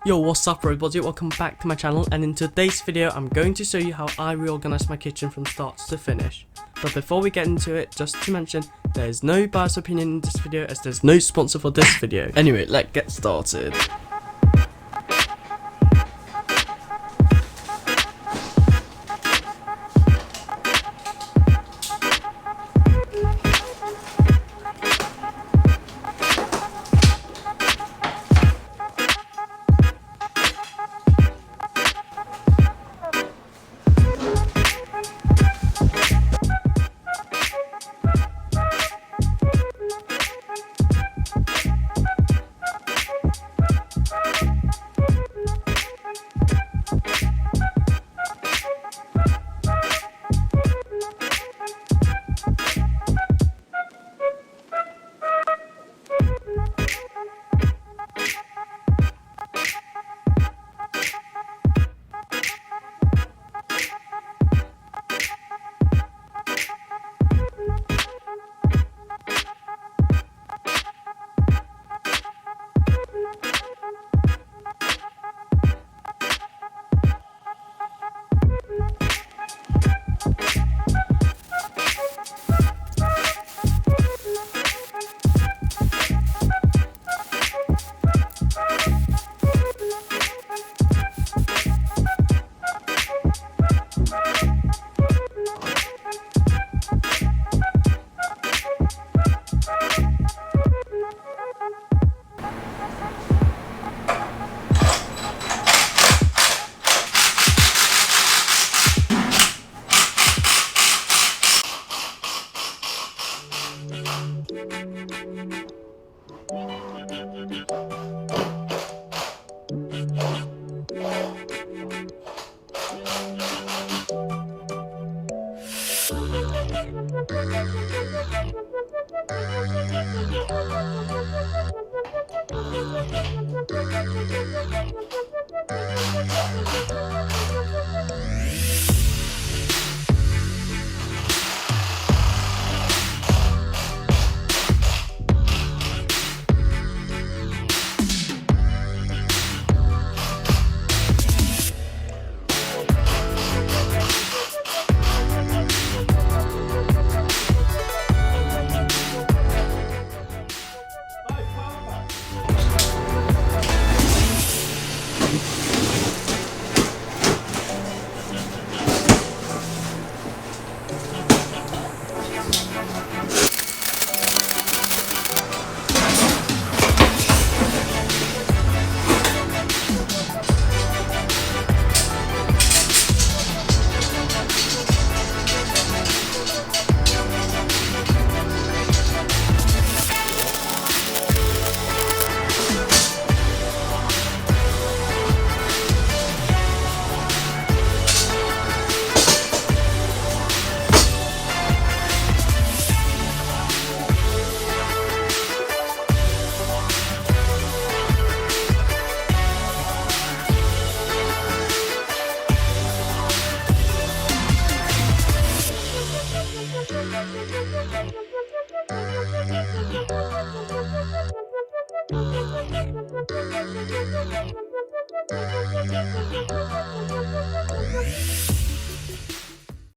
Yo, what's up everybody, welcome back to my channel, and in today's video I'm going to show you how I reorganize my kitchen from start to finish. But before we get into it, just to mention, there is no biased opinion in this video as there's no sponsor for this video. Anyway, let's get started.